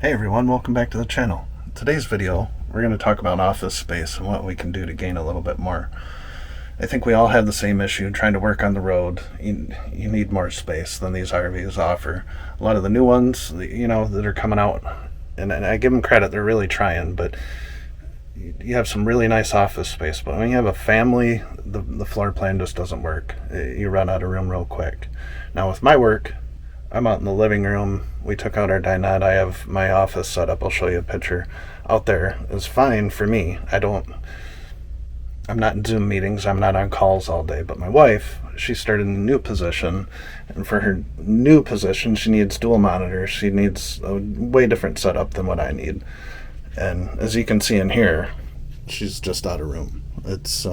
Hey everyone, welcome back to the channel. In today's video, we're going to talk about office space and what we can do to gain a little bit more. I think we all have the same issue trying to work on the road. You need more space than these RVs offer. A lot of the new ones, that are coming out, and I give them credit, they're really trying, but you have some really nice office space. But when you have a family, the floor plan just doesn't work. You run out of room real quick. Now with my work, I'm out in the living room. We took out our dinette. I have my office set up. I'll show you a picture. Out there is fine for me. I'm not in Zoom meetings. I'm not on calls all day. But my wife, she started in a new position. And for her new position, she needs dual monitors. She needs a way different setup than what I need. And as you can see in here, she's just out of room. It's,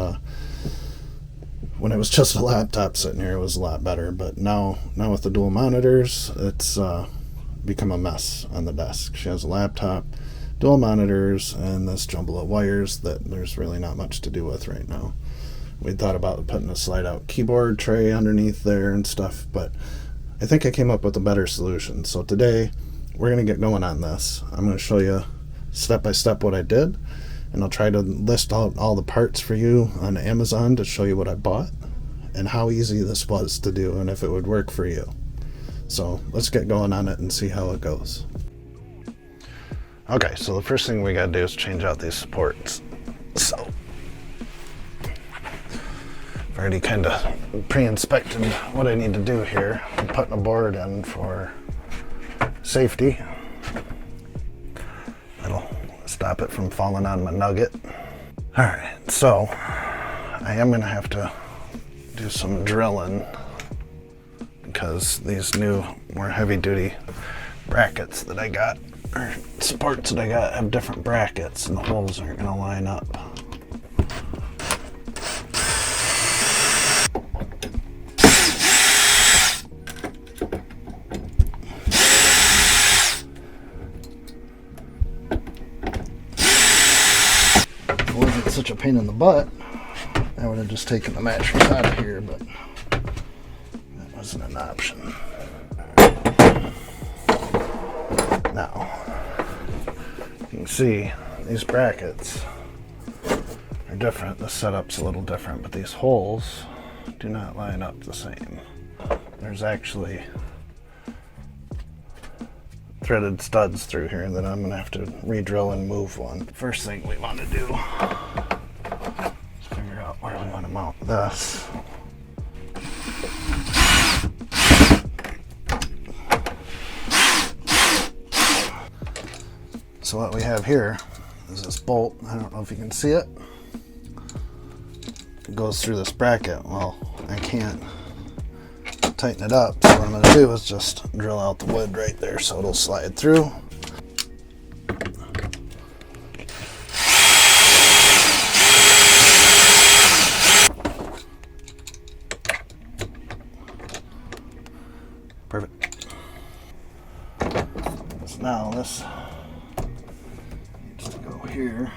when it was just a laptop sitting here, it was a lot better. But now with the dual monitors, it's become a mess on the desk. She has a laptop, dual monitors, and this jumble of wires that there's really not much to do with right now. We thought about putting a slide-out keyboard tray underneath there and stuff, but I think I came up with a better solution. So today, we're going to get going on this. I'm going to show you step-by-step what I did, and I'll try to list out all the parts for you on Amazon to show you what I bought and how easy this was to do and if it would work for you. So let's get going on it and see how it goes. Okay, so the first thing we gotta do is change out these supports. So I've already kind of pre-inspected what I need to do here. I'm putting a board in for safety. That'll stop it from falling on my nugget. All right, so I am gonna have to do some drilling because these new, more heavy-duty brackets that I got, or supports that I got, have different brackets and the holes aren't gonna line up. If it wasn't such a pain in the butt, I would have just taken the mattress out of here, but that wasn't an option. Now, you can see these brackets are different. The setup's a little different, but these holes do not line up the same. There's actually threaded studs through here that I'm gonna have to re-drill and move one. First thing we want to do is figure out where we want to mount this. So what we have here is this bolt. I don't know if you can see it. It goes through this bracket. Well, I can't tighten it up. So what I'm going to do is just drill out the wood right there so it'll slide through. Perfect. So now this needs to go here.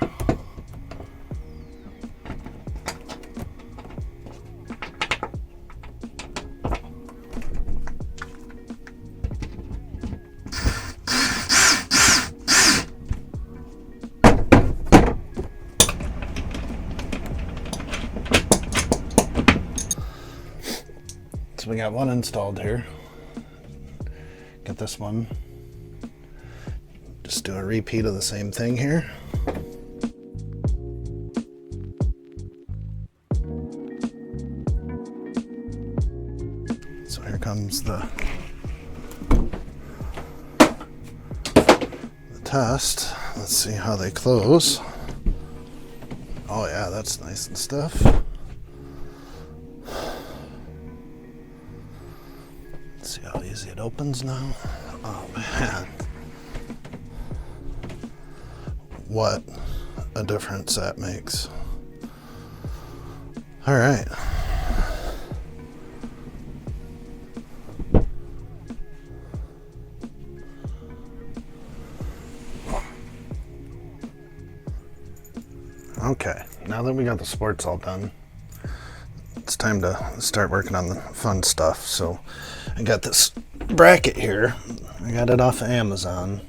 So we got one installed here. Get this one. Just do a repeat of the same thing here. So here comes the test. Let's see how they close. Oh yeah, that's nice and stiff. Let's see how easy it opens now. Oh man. What a difference that makes. All right. Okay, now that we got the supports all done, it's time to start working on the fun stuff. So I got this bracket here. I got it off of Amazon.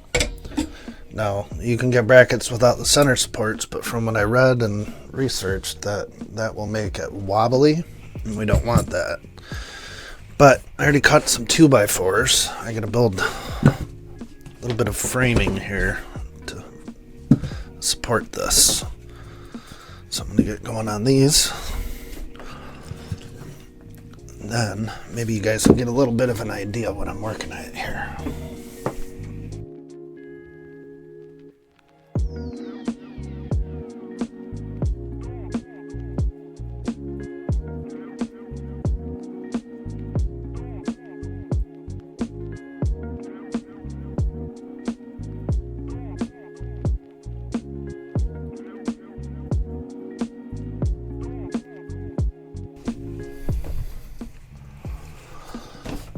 Now, you can get brackets without the center supports, but from what I read and researched, that will make it wobbly, and we don't want that. But I already cut some 2x4s. I gotta build a little bit of framing here to support this. So I'm gonna get going on these. And then maybe you guys will get a little bit of an idea of what I'm working at here.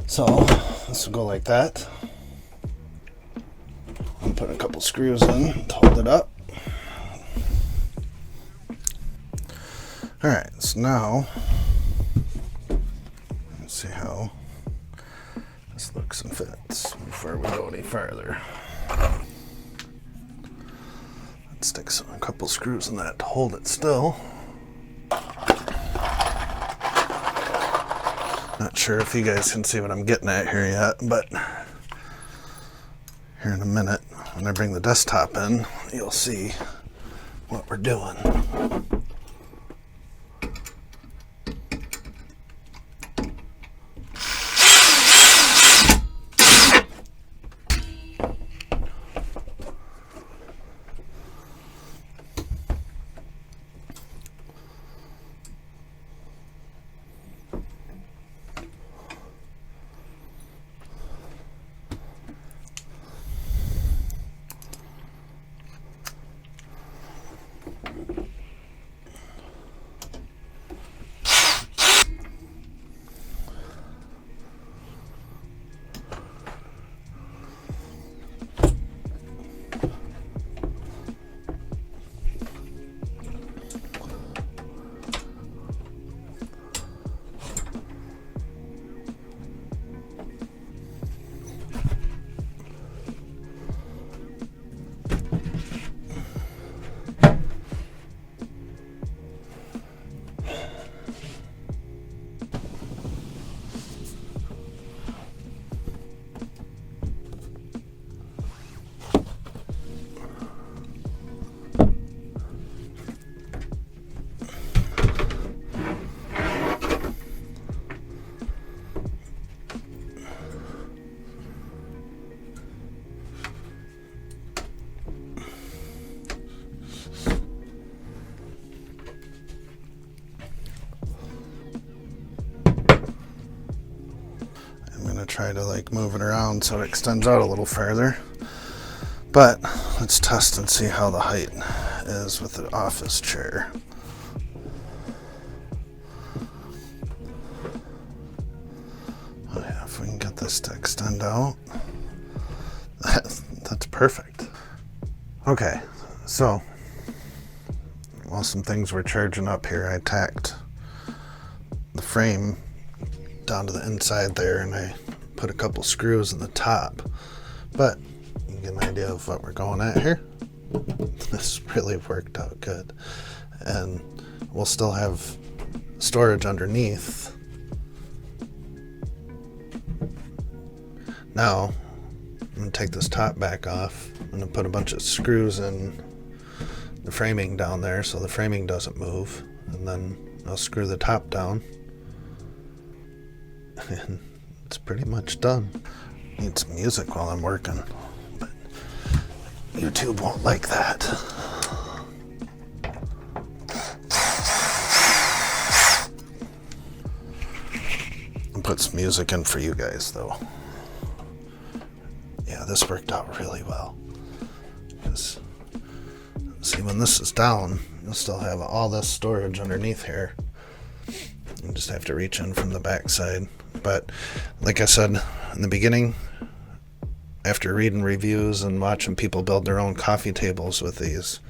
So this will go like that. I'm putting a couple screws in to hold it up. Alright, so now let's see how this looks and fits before we go any farther. Let's stick a couple screws in that to hold it still. Not sure if you guys can see what I'm getting at here yet, but here in a minute, when I bring the desktop in, you'll see what we're doing. Try to move it around so it extends out a little further, but let's test and see how the height is with the office chair. Oh yeah, if we can get this to extend out, that's perfect. Okay, so while some things were charging up here, I tacked the frame down to the inside there, and I put a couple screws in the top, but you get an idea of what we're going at here. This really worked out good, and we'll still have storage underneath. Now I'm going to take this top back off. I'm going to put a bunch of screws in the framing down there so the framing doesn't move, and then I'll screw the top down, and it's pretty much done. Need some music while I'm working, but YouTube won't like that. I'll put some music in for you guys though. Yeah, this worked out really well. Because, see, when this is down, you'll still have all this storage underneath here. You just have to reach in from the back side. But like I said in the beginning, after reading reviews and watching people build their own coffee tables with these,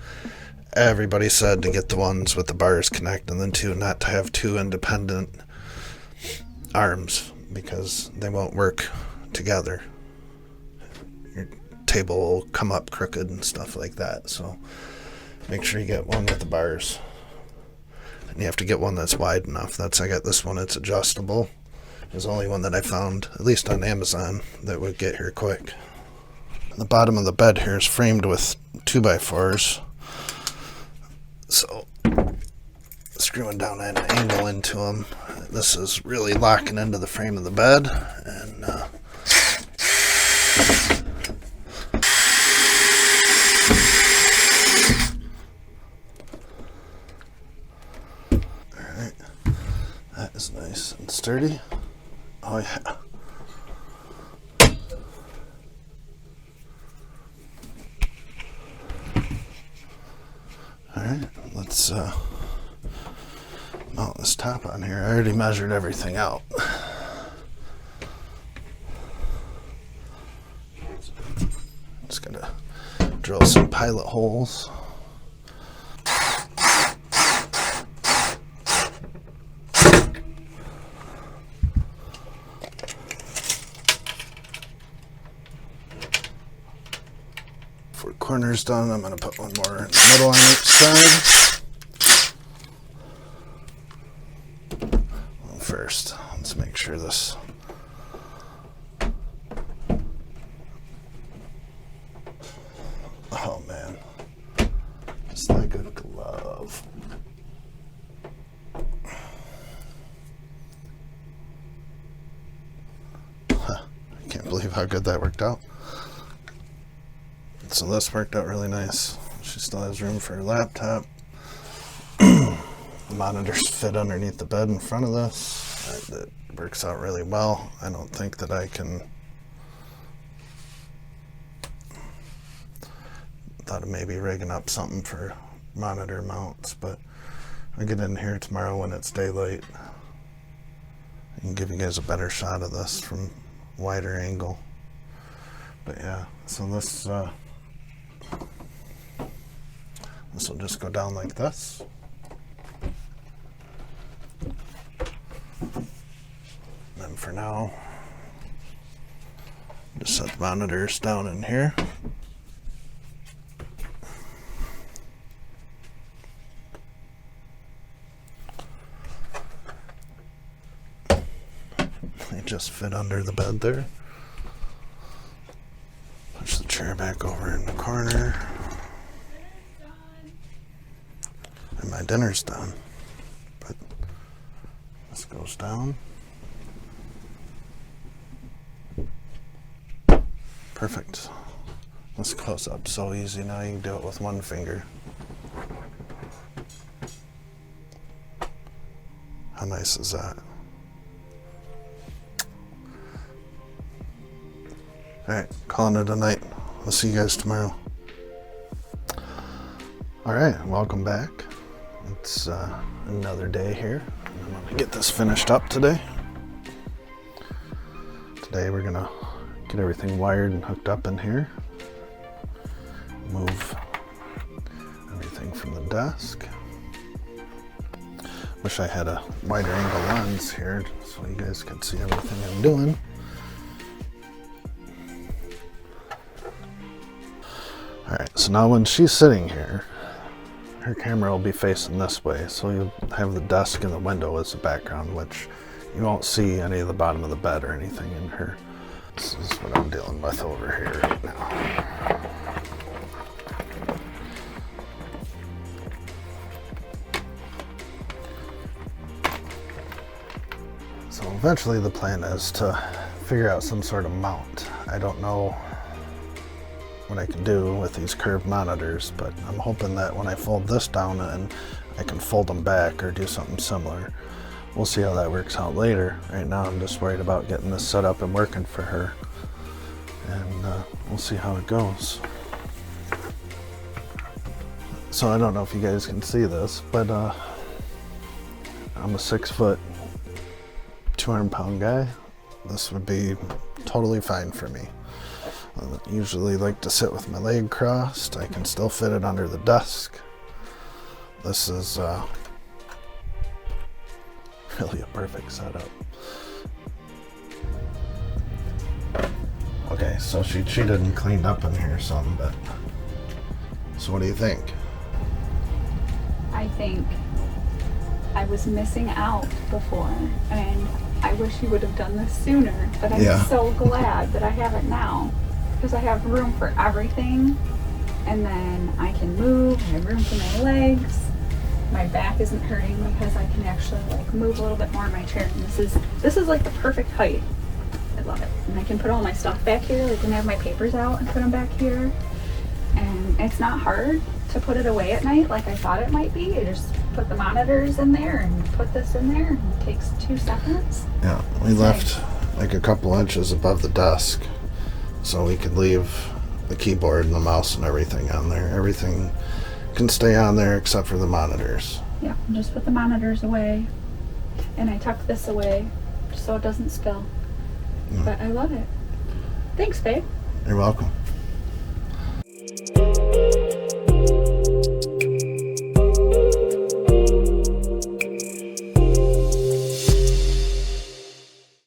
everybody said to get the ones with the bars connect, and then not to have two independent arms because they won't work together. You're table will come up crooked and stuff like that. So make sure you get one with the bars. And you have to get one that's wide enough. I got this one, it's adjustable. It's the only one that I found, at least on Amazon, that would get here quick. The bottom of the bed here is framed with 2x4s. So screwing down at an angle into them. This is really locking into the frame of the bed. And alright, that is nice and sturdy. Oh yeah. Alright, let's mount this top on here. I already measured everything out. Just gonna drill some pilot holes. For corners done, I'm gonna put one more in the middle on each side. Well, first, let's make sure this oh man, it's like a glove. Huh. I can't believe how good that worked out. So this worked out really nice. She still has room for her laptop. The monitors fit underneath the bed in front of this. It works out really well. I don't think that I can... Thought of maybe rigging up something for monitor mounts, but I'll get in here tomorrow when it's daylight. I can give you guys a better shot of this from a wider angle. But yeah, so this will just go down like this. And for now, just set the monitors down in here. They just fit under the bed there. Push the chair back over in the corner. And my dinner's done. But this goes down. Perfect. This close up so easy now, you can do it with one finger. How nice is that? Alright, calling it a night. I'll see you guys tomorrow. Alright, welcome back. It's another day here. I'm gonna get this finished up today. Today we're gonna get everything wired and hooked up in here. Move everything from the desk. Wish I had a wider angle lens here so you guys could see everything I'm doing. Alright, so now when she's sitting here, her camera will be facing this way, so you'll have the desk and the window as the background, which you won't see any of the bottom of the bed or anything in her. This is what I'm dealing with over here right now. So eventually the plan is to figure out some sort of mount. I don't know what I can do with these curved monitors, but I'm hoping that when I fold this down and I can fold them back or do something similar. We'll see how that works out later. Right now I'm just worried about getting this set up and working for her, and we'll see how it goes. So I don't know if you guys can see this, but I'm a 6 foot, 200-pound guy. This would be totally fine for me. I usually like to sit with my leg crossed. I can still fit it under the desk. This is really a perfect setup. Okay, so she cheated and cleaned up in here some, but... So what do you think? I think I was missing out before, and I wish you would have done this sooner, but I'm so glad that I have it now, because I have room for everything, and then I can move, I have room for my legs, my back isn't hurting because I can actually like move a little bit more in my chair, and this is like the perfect height. I love it. And I can put all my stuff back here, like I can have my papers out and put them back here, and it's not hard to put it away at night like I thought it might be. You just put the monitors in there and put this in there, and it takes 2 seconds. Yeah, we left like a couple inches above the desk so we could leave the keyboard and the mouse and everything on there. Everything can stay on there except for the monitors. Yeah, just put the monitors away, and I tuck this away just so it doesn't spill. But I love it. Thanks, babe. You're welcome.